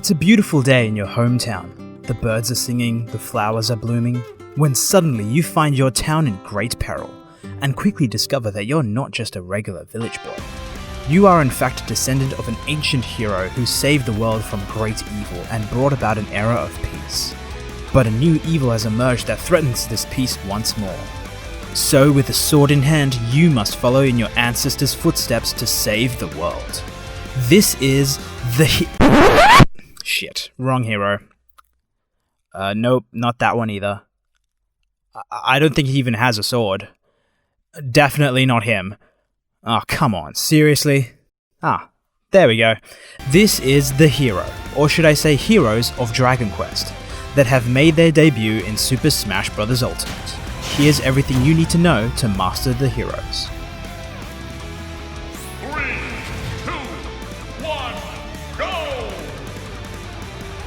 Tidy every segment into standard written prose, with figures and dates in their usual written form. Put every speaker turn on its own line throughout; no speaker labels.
It's a beautiful day in your hometown. The birds are singing, the flowers are blooming, when suddenly you find your town in great peril, and quickly discover that you're not just a regular village boy. You are in fact a descendant of an ancient hero who saved the world from great evil and brought about an era of peace. But a new evil has emerged that threatens this peace once more. So with a sword in hand, you must follow in your ancestors' footsteps to save the world. This is the Shit, wrong hero. Nope, not that one either. I don't think he even has a sword. Definitely not him. Oh, come on, seriously? Ah, there we go. This is the hero, or should I say heroes of Dragon Quest, that have made their debut in Super Smash Bros. Ultimate. Here's everything you need to know to master the heroes.
3, 2, 1, go!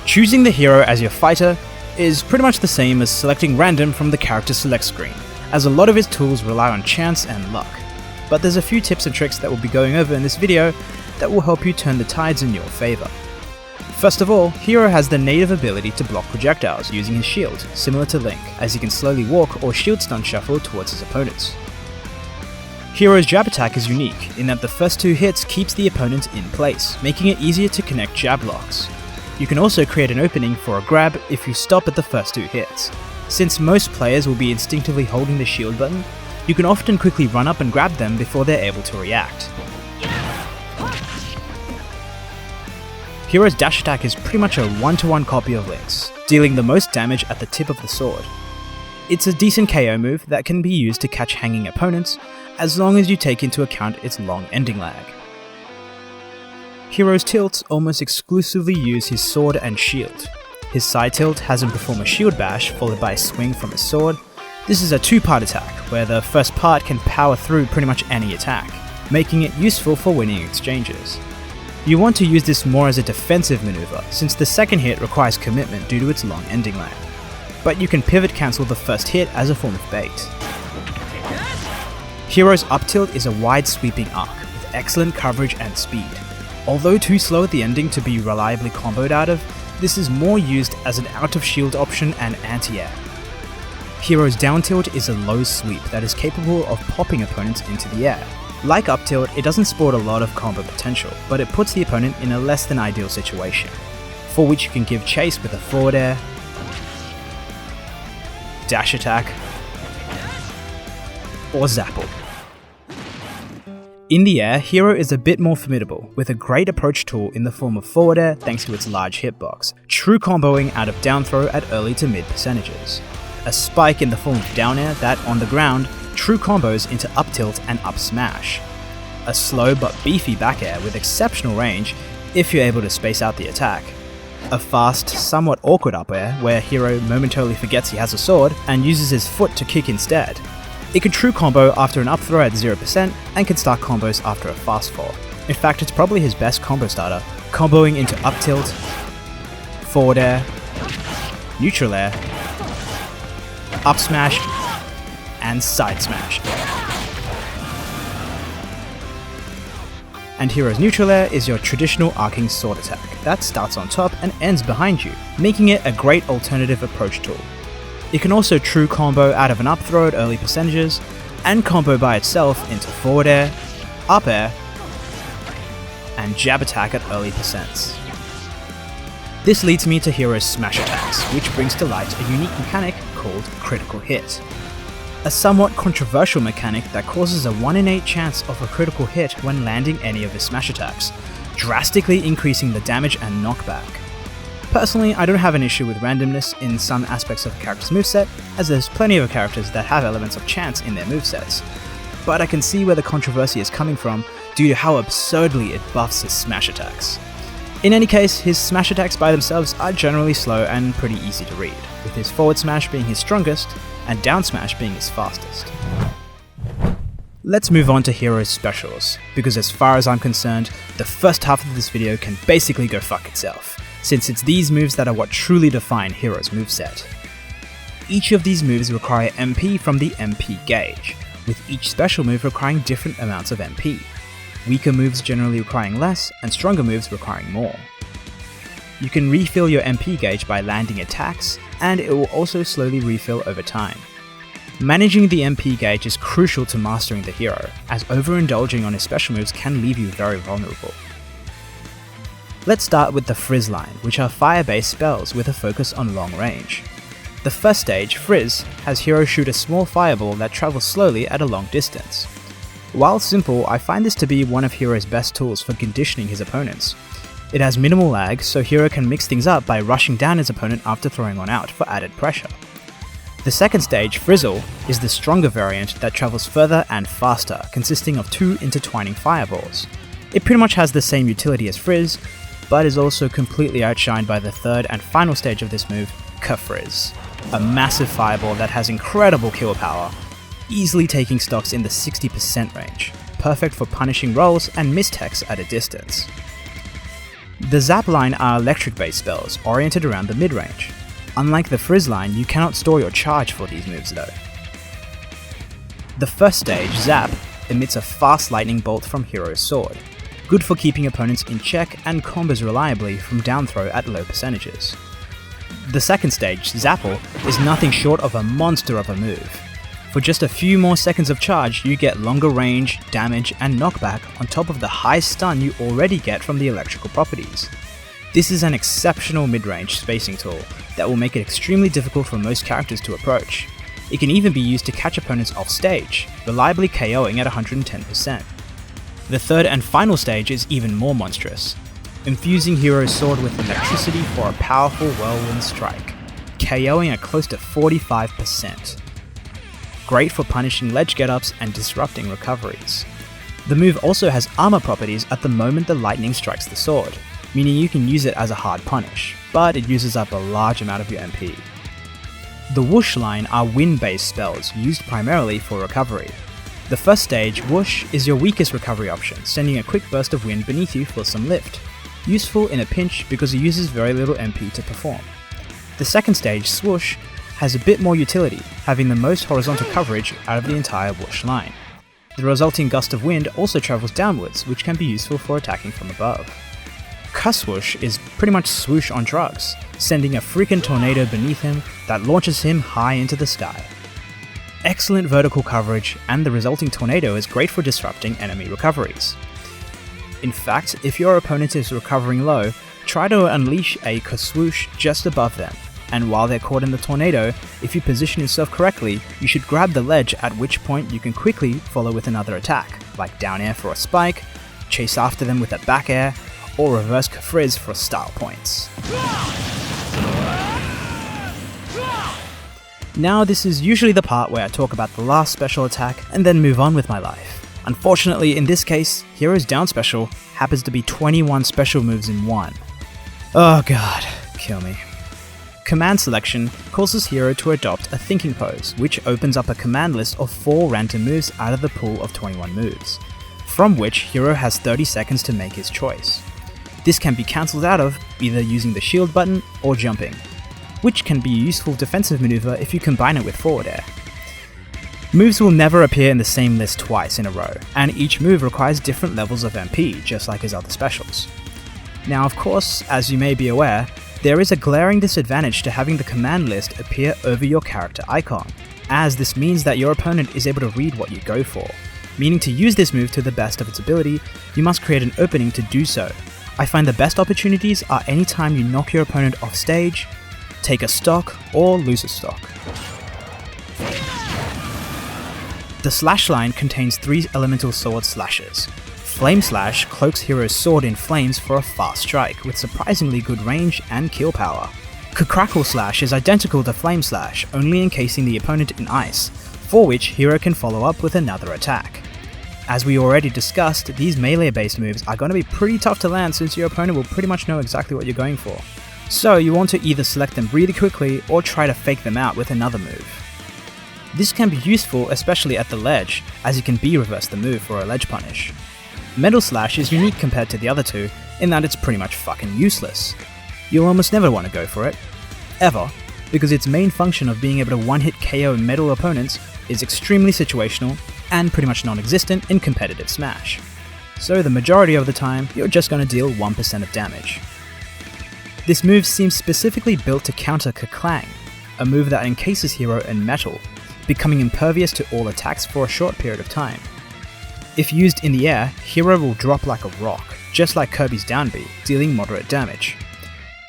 Choosing the hero as your fighter is pretty much the same as selecting random from the character select screen, as a lot of his tools rely on chance and luck. But there's a few tips and tricks that we'll be going over in this video that will help you turn the tides in your favour. First of all, Hero has the native ability to block projectiles using his shield, similar to Link, as he can slowly walk or shield stun shuffle towards his opponents. Hero's jab attack is unique in that the first 2 hits keeps the opponent in place, making it easier to connect jab locks. You can also create an opening for a grab if you stop at the first 2 hits. Since most players will be instinctively holding the shield button, you can often quickly run up and grab them before they're able to react. Hero's dash attack is pretty much a 1-to-1 copy of Link's, dealing the most damage at the tip of the sword. It's a decent KO move that can be used to catch hanging opponents, as long as you take into account its long ending lag. Hero's tilts almost exclusively use his sword and shield. His side tilt has him perform a shield bash followed by a swing from his sword. This is a 2-part attack, where the first part can power through pretty much any attack, making it useful for winning exchanges. You want to use this more as a defensive maneuver, since the second hit requires commitment due to its long ending lag, but you can pivot cancel the first hit as a form of bait. Hero's up tilt is a wide sweeping arc, with excellent coverage and speed. Although too slow at the ending to be reliably comboed out of, this is more used as an out of shield option and anti-air. Hero's down tilt is a low sweep that is capable of popping opponents into the air. Like up tilt, it doesn't sport a lot of combo potential, but it puts the opponent in a less than ideal situation, for which you can give chase with a forward air, dash attack, or zapple. In the air, Hero is a bit more formidable, with a great approach tool in the form of forward air thanks to its large hitbox, true comboing out of down throw at early to mid percentages, a spike in the form of down air that, on the ground, true combos into up tilt and up smash, a slow but beefy back air with exceptional range if you're able to space out the attack, a fast, somewhat awkward up air where Hero momentarily forgets he has a sword and uses his foot to kick instead. It can true combo after an up throw at 0% and can start combos after a fast fall. In fact, it's probably his best combo starter, comboing into up tilt, forward air, neutral air, up smash, and side smash. And Hero's neutral air is your traditional arcing sword attack that starts on top and ends behind you, making it a great alternative approach tool. It can also true combo out of an up throw at early percentages, and combo by itself into forward air, up air, and jab attack at early percents. This leads me to Hero's smash attacks, which brings to light a unique mechanic called critical hit. A somewhat controversial mechanic that causes a 1 in 8 chance of a critical hit when landing any of his smash attacks, drastically increasing the damage and knockback. Personally, I don't have an issue with randomness in some aspects of a character's moveset, as there's plenty of characters that have elements of chance in their movesets, but I can see where the controversy is coming from due to how absurdly it buffs his smash attacks. In any case, his smash attacks by themselves are generally slow and pretty easy to read, with his forward smash being his strongest, and down smash being his fastest. Let's move on to Hero's specials, because as far as I'm concerned, the first half of this video can basically go fuck itself, since it's these moves that are what truly define Hero's moveset. Each of these moves require MP from the MP gauge, with each special move requiring different amounts of MP, weaker moves generally requiring less, and stronger moves requiring more. You can refill your MP gauge by landing attacks, and it will also slowly refill over time. Managing the MP gauge is crucial to mastering the hero, as overindulging on his special moves can leave you very vulnerable. Let's start with the Frizz line, which are fire-based spells with a focus on long range. The first stage, Frizz, has Hero shoot a small fireball that travels slowly at a long distance. While simple, I find this to be one of Hero's best tools for conditioning his opponents. It has minimal lag, so Hero can mix things up by rushing down his opponent after throwing one out for added pressure. The second stage, Frizzle, is the stronger variant that travels further and faster, consisting of 2 intertwining fireballs. It pretty much has the same utility as Frizz, but is also completely outshined by the third and final stage of this move, K-Frizz, a massive fireball that has incredible kill power, easily taking stocks in the 60% range, perfect for punishing rolls and mistechs at a distance. The Zap line are electric-based spells, oriented around the mid-range. Unlike the Frizz line, you cannot store your charge for these moves though. The first stage, Zap, emits a fast lightning bolt from Hero's sword, good for keeping opponents in check and combos reliably from down throw at low percentages. The second stage, Zapple, is nothing short of a monster of a move. For just a few more seconds of charge, you get longer range, damage, and knockback on top of the high stun you already get from the electrical properties. This is an exceptional mid-range spacing tool that will make it extremely difficult for most characters to approach. It can even be used to catch opponents off stage, reliably KOing at 110%. The third and final stage is even more monstrous, infusing Hero's sword with electricity for a powerful whirlwind strike, KOing at close to 45%. Great for punishing ledge get-ups and disrupting recoveries. The move also has armor properties at the moment the lightning strikes the sword, meaning you can use it as a hard punish, but it uses up a large amount of your MP. The Whoosh line are wind-based spells used primarily for recovery. The first stage, Whoosh, is your weakest recovery option, sending a quick burst of wind beneath you for some lift. Useful in a pinch because it uses very little MP to perform. The second stage, Swoosh, has a bit more utility, having the most horizontal coverage out of the entire Whoosh line. The resulting gust of wind also travels downwards, which can be useful for attacking from above. K-Swoosh is pretty much Swoosh on drugs, sending a freaking tornado beneath him that launches him high into the sky. Excellent vertical coverage, and the resulting tornado is great for disrupting enemy recoveries. In fact, if your opponent is recovering low, try to unleash a K-Swoosh just above them, and while they're caught in the tornado, if you position yourself correctly, you should grab the ledge, at which point you can quickly follow with another attack, like down air for a spike, chase after them with a back air, or reverse K-Frizz for style points. Now this is usually the part where I talk about the last special attack and then move on with my life. Unfortunately, in this case, Hero's down special happens to be 21 special moves in one. Oh god, kill me. Command selection causes Hero to adopt a thinking pose, which opens up a command list of 4 random moves out of the pool of 21 moves, from which Hero has 30 seconds to make his choice. This can be cancelled out of either using the shield button or jumping, which can be a useful defensive maneuver if you combine it with forward air. Moves will never appear in the same list twice in a row, and each move requires different levels of MP, just like his other specials. Now of course, as you may be aware, there is a glaring disadvantage to having the command list appear over your character icon, as this means that your opponent is able to read what you go for, meaning to use this move to the best of its ability, you must create an opening to do so. I find the best opportunities are anytime you knock your opponent off stage, take a stock, or lose a stock. The Slash line contains 3 elemental sword slashes. Flame Slash cloaks Hero's sword in flames for a fast strike, with surprisingly good range and kill power. Crackle Slash is identical to Flame Slash, only encasing the opponent in ice, for which Hero can follow up with another attack. As we already discussed, these melee-based moves are going to be pretty tough to land since your opponent will pretty much know exactly what you're going for. So you want to either select them really quickly or try to fake them out with another move. This can be useful especially at the ledge, as you can B-reverse the move for a ledge punish. Metal Slash is unique compared to the other two in that it's pretty much fucking useless. You'll almost never want to go for it, ever, because its main function of being able to one-hit KO metal opponents is extremely situational and pretty much non-existent in competitive Smash. So the majority of the time, you're just going to deal 1% of damage. This move seems specifically built to counter Kerklang, a move that encases Hero in metal, becoming impervious to all attacks for a short period of time. If used in the air, Hero will drop like a rock, just like Kirby's down B, dealing moderate damage.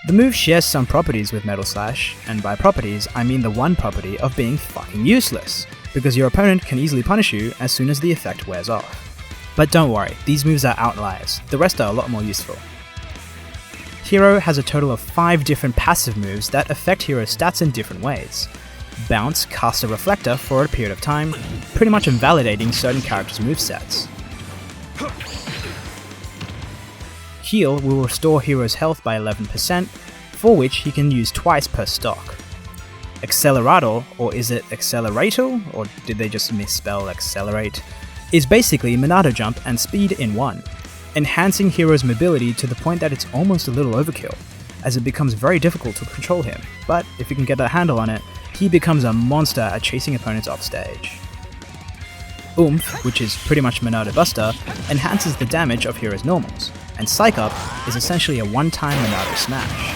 The move shares some properties with Metal Slash, and by properties I mean the one property of being fucking useless, because your opponent can easily punish you as soon as the effect wears off. But don't worry, these moves are outliers, the rest are a lot more useful. Hero has a total of 5 different passive moves that affect Hero's stats in different ways. Bounce casts a reflector for a period of time, pretty much invalidating certain characters' movesets. Heal will restore Hero's health by 11%, for which he can use twice per stock. Accelerator, or is it Accelerator, or did they just misspell accelerate, is basically Monado Jump and Speed in one, enhancing Hero's mobility to the point that it's almost a little overkill, as it becomes very difficult to control him, but if you can get a handle on it, he becomes a monster at chasing opponents off stage. Oomph, which is pretty much Monado Buster, enhances the damage of Hero's normals, and Psych Up is essentially a one-time Monado smash.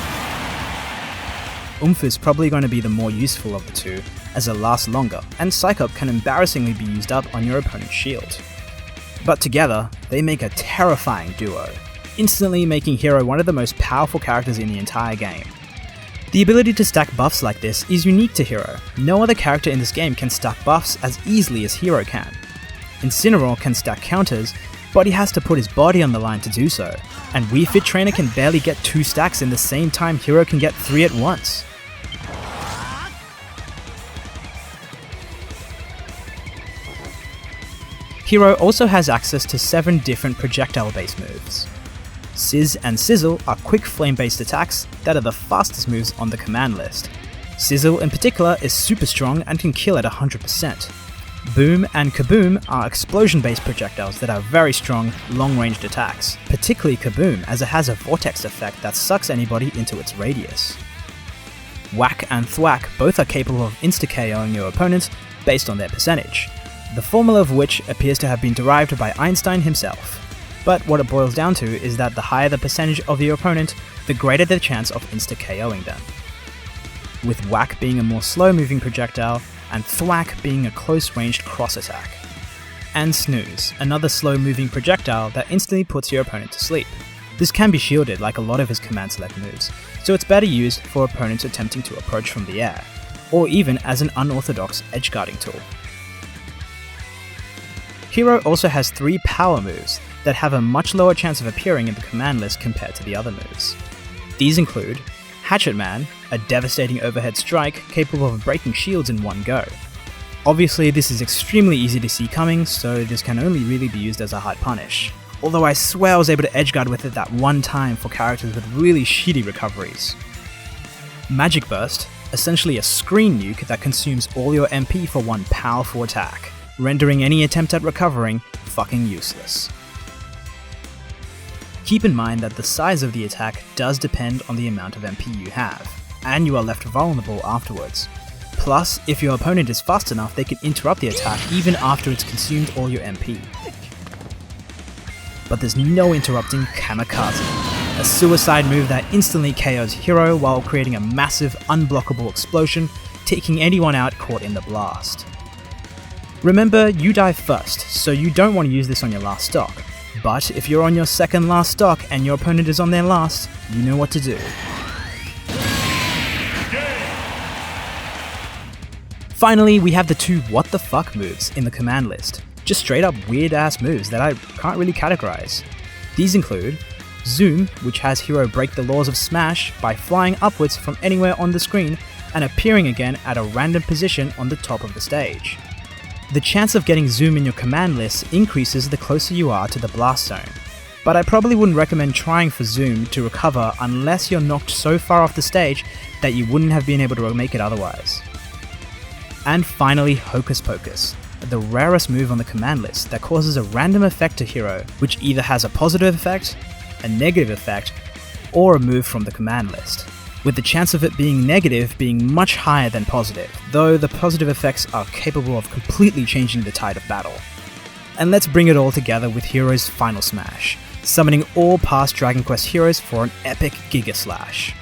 Oomph is probably going to be the more useful of the two, as it lasts longer, and Psych Up can embarrassingly be used up on your opponent's shield. But together, they make a terrifying duo, instantly making Hero one of the most powerful characters in the entire game. The ability to stack buffs like this is unique to Hero. No other character in this game can stack buffs as easily as Hero can. Incineroar can stack counters, but he has to put his body on the line to do so, and Wii Fit Trainer can barely get 2 stacks in the same time Hero can get 3 at once. Hero also has access to 7 different projectile-based moves. Sizz and Sizzle are quick flame-based attacks that are the fastest moves on the command list. Sizzle in particular is super strong and can kill at 100%. Boom and Kaboom are explosion-based projectiles that are very strong, long-ranged attacks, particularly Kaboom as it has a vortex effect that sucks anybody into its radius. Whack and Thwack both are capable of insta-KOing your opponents based on their percentage, the formula of which appears to have been derived by Einstein himself. But what it boils down to is that the higher the percentage of your opponent, the greater the chance of insta-KOing them. With Whack being a more slow-moving projectile, and Thwack being a close-ranged cross attack. And Snooze, another slow-moving projectile that instantly puts your opponent to sleep. This can be shielded like a lot of his command select moves, so it's better used for opponents attempting to approach from the air, or even as an unorthodox edgeguarding tool. Hero also has 3 power moves that have a much lower chance of appearing in the command list compared to the other moves. These include Hatchet Man, a devastating overhead strike capable of breaking shields in one go. Obviously this is extremely easy to see coming, so this can only really be used as a hard punish, although I swear I was able to edgeguard with it that one time for characters with really shitty recoveries. Magic Burst, essentially a screen nuke that consumes all your MP for one powerful attack, rendering any attempt at recovering fucking useless. Keep in mind that the size of the attack does depend on the amount of MP you have, and you are left vulnerable afterwards. Plus, if your opponent is fast enough, they can interrupt the attack even after it's consumed all your MP. But there's no interrupting Kamikaze, a suicide move that instantly KOs Hero while creating a massive, unblockable explosion, taking anyone out caught in the blast. Remember, you die first, so you don't want to use this on your last stock. But if you're on your second last stock and your opponent is on their last, you know what to do. Finally, we have the 2 what the fuck moves in the command list. Just straight up weird ass moves that I can't really categorize. These include Zoom, which has Hero break the laws of Smash by flying upwards from anywhere on the screen and appearing again at a random position on the top of the stage. The chance of getting Zoom in your command list increases the closer you are to the blast zone, but I probably wouldn't recommend trying for Zoom to recover unless you're knocked so far off the stage that you wouldn't have been able to make it otherwise. And finally, Hocus Pocus, the rarest move on the command list that causes a random effect to Hero, which either has a positive effect, a negative effect, or a move from the command list, with the chance of it being negative being much higher than positive, though the positive effects are capable of completely changing the tide of battle. And let's bring it all together with Hero's final smash, summoning all past Dragon Quest heroes for an epic Giga Slash.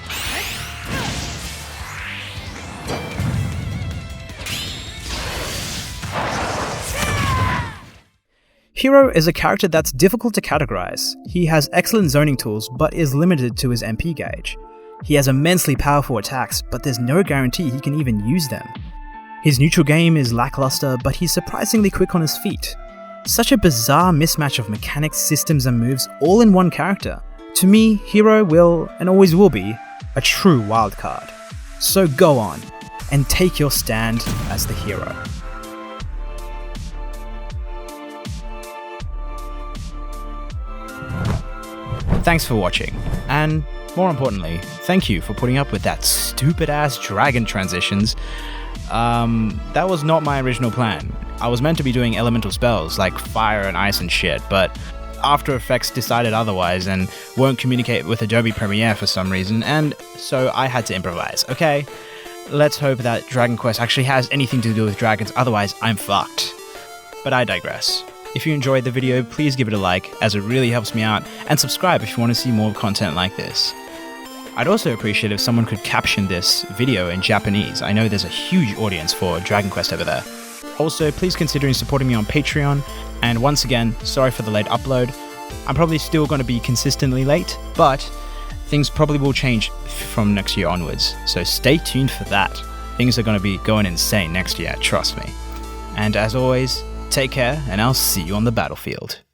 Hero is a character that's difficult to categorize. He has excellent zoning tools, but is limited to his MP gauge. He has immensely powerful attacks, but there's no guarantee he can even use them. His neutral game is lackluster, but he's surprisingly quick on his feet. Such a bizarre mismatch of mechanics, systems, and moves all in one character. To me, Hero will, and always will be, a true wildcard. So go on, and take your stand as the hero. Thanks for watching, and more importantly, thank you for putting up with that stupid ass dragon transitions. That was not my original plan. I was meant to be doing elemental spells like fire and ice and shit, but After Effects decided otherwise and won't communicate with Adobe Premiere for some reason, and so I had to improvise, okay? Let's hope that Dragon Quest actually has anything to do with dragons, otherwise I'm fucked. But I digress. If you enjoyed the video, please give it a like, as it really helps me out, and subscribe if you want to see more content like this. I'd also appreciate if someone could caption this video in Japanese. I know there's a huge audience for Dragon Quest over there. Also, please consider supporting me on Patreon, and once again, sorry for the late upload. I'm probably still going to be consistently late, but things probably will change from next year onwards, so stay tuned for that. Things are going to be going insane next year, trust me. And as always, take care, and I'll see you on the battlefield.